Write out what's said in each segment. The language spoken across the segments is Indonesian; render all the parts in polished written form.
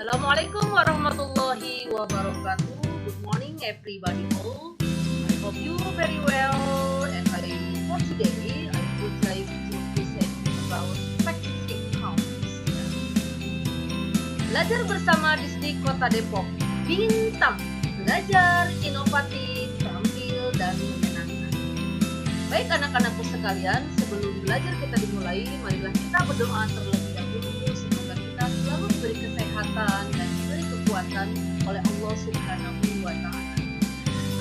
Assalamualaikum warahmatullahi wabarakatuh. Good morning everybody all. I hope you very well. And for today I would like to present about practicing counts. Belajar bersama Disdik Kota Depok. Bintang belajar inovatif, terampil dan menyenangkan. Baik anak-anakku sekalian, sebelum belajar kita dimulai, marilah kita berdoa terlebih dahulu. Semoga kita selalu diberi kesehatan dan diberi kekuatan oleh Allah Subhanahu wa Ta'ala.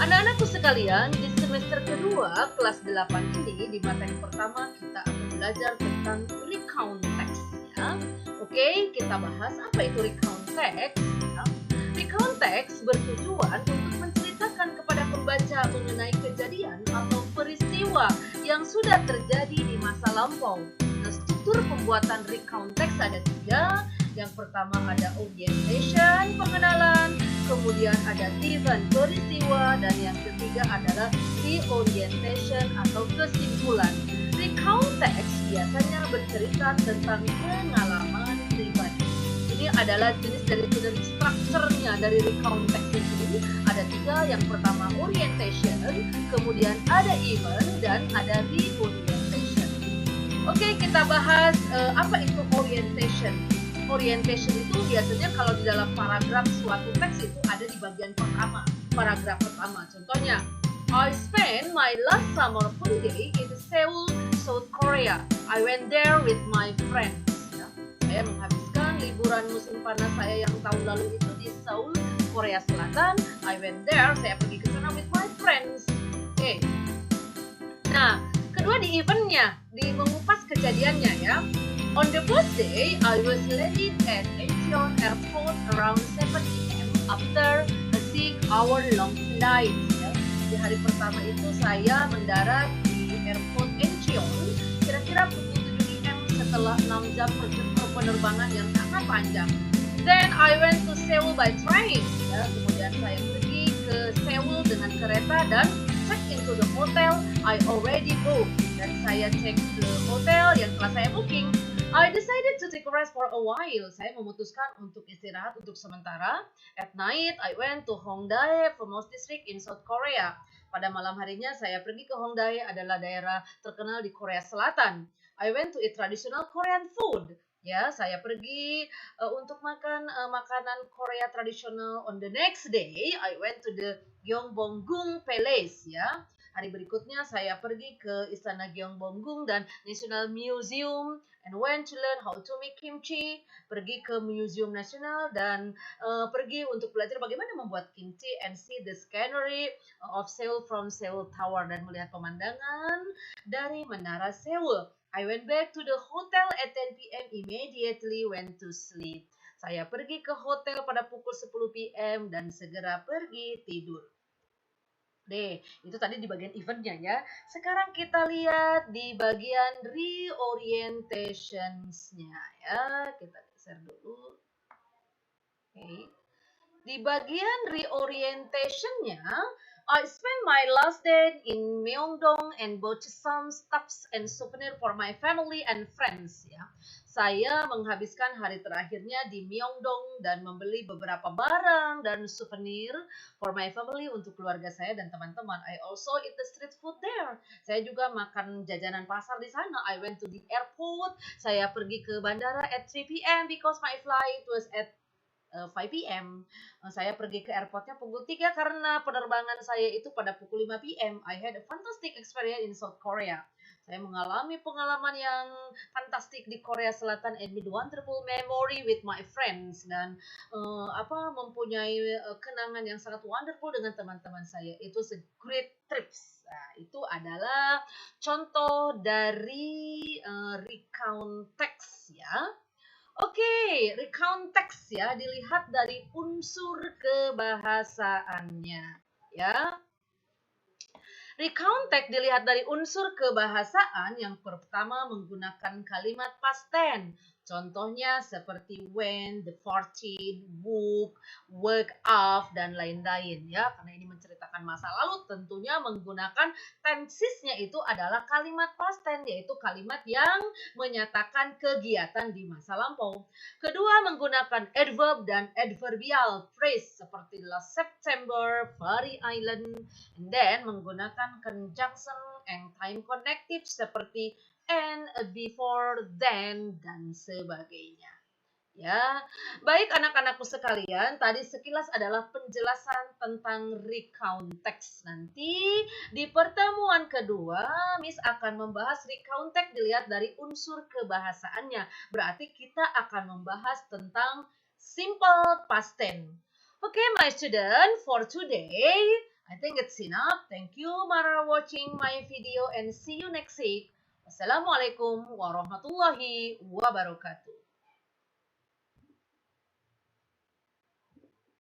Anak-anakku sekalian, di semester kedua kelas 8 ini, di materi pertama kita akan belajar tentang recount text. Ya. Oke, kita bahas apa itu recount text. Ya. Recount text bertujuan untuk menceritakan kepada pembaca mengenai kejadian atau peristiwa yang sudah terjadi di masa lampau. Nah, struktur pembuatan recount text ada 3. Yang pertama ada orientation, pengenalan, kemudian ada event, peristiwa, dan yang ketiga adalah reorientation atau kesimpulan. Recount text biasanya bercerita tentang pengalaman pribadi. Ini adalah jenis dari strukturnya dari recount text itu. Ada 3, yang pertama orientation, kemudian ada event, dan ada reorientation. Oke, kita bahas apa itu orientation. Orientation itu biasanya kalau di dalam paragraf suatu teks itu ada di bagian pertama, paragraf pertama. Contohnya, I spent my last summer holiday in Seoul, South Korea. I went there with my friends. Ya. Saya menghabiskan liburan musim panas saya yang tahun lalu itu di Seoul, Korea Selatan. I went there, saya pergi ke sana with my friends. Oke. Nah, kedua di eventnya, di mengupas kejadiannya ya. On the first day, I was landed at Incheon Airport around 7 p.m. after a 6-hour-long flight. Ya. Di hari pertama itu saya mendarat di Airport Incheon kira-kira pukul 7 p.m. setelah 6 jam penerbangan yang sangat panjang. Then I went to Seoul by train. Ya. Kemudian saya pergi ke Seoul dengan kereta dan check into the hotel I already booked. Dan saya cek ke hotel yang telah saya booking. I decided to take a rest for a while. Saya memutuskan untuk istirahat untuk sementara. At night, I went to Hongdae, famous district in South Korea. Pada malam harinya, saya pergi ke Hongdae, adalah daerah terkenal di Korea Selatan. I went to eat traditional Korean food. Ya, saya pergi untuk makan makanan Korea tradisional. On the next day, I went to the Gyeongbokgung Palace. Ya. Hari berikutnya saya pergi ke Istana Gyeongbokgung dan National Museum and went to learn how to make kimchi. Pergi ke Museum Nasional dan pergi untuk belajar bagaimana membuat kimchi and see the scenery of Seoul from Seoul Tower dan melihat pemandangan dari Menara Seoul. I went back to the hotel at 10 p.m. immediately went to sleep. Saya pergi ke hotel pada pukul 10 p.m. dan segera pergi tidur. Deh, itu tadi di bagian eventnya ya. Sekarang kita lihat di bagian reorientationsnya ya. Kita share dulu. Oke. Di bagian reorientationnya, I spent my last day in Myeongdong and bought some stuffs and souvenir for my family and friends ya. Saya menghabiskan hari terakhirnya di Myeongdong dan membeli beberapa barang dan souvenir for my family untuk keluarga saya dan teman-teman. I also eat the street food there. Saya juga makan jajanan pasar di sana. I went to the airport. Saya pergi ke bandara at 3 p.m. because my flight was at 5 p.m. Saya pergi ke airportnya pukul 3 karena penerbangan saya itu pada pukul 5 p.m. I had a fantastic experience in South Korea. Saya mengalami pengalaman yang fantastik di Korea Selatan and made wonderful memory with my friends dan mempunyai kenangan yang sangat wonderful dengan teman-teman saya. Itu a great trips. Nah, itu adalah contoh dari recount text ya. Oke, recount text ya, dilihat dari unsur kebahasaannya ya. Recount text dilihat dari unsur kebahasaan. Yang pertama menggunakan kalimat past tense. Contohnya seperti when, the 14, woke, woke up, dan lain-lain ya. Karena ini menceritakan masa lalu, tentunya menggunakan tensesnya itu adalah kalimat past tense, yaitu kalimat yang menyatakan kegiatan di masa lampau. Kedua, menggunakan adverb dan adverbial phrase seperti last September, Fairy Island, and then menggunakan conjunction and time connective seperti and, before, then, dan sebagainya. Ya, baik anak-anakku sekalian, tadi sekilas adalah penjelasan tentang recount text. Nanti di pertemuan kedua, Miss akan membahas recount text dilihat dari unsur kebahasaannya. Berarti kita akan membahas tentang simple past tense. Okay, my student, for today, I think it's enough. Thank you for watching my video and see you next week. Wassalamualaikum warahmatullahi wabarakatuh.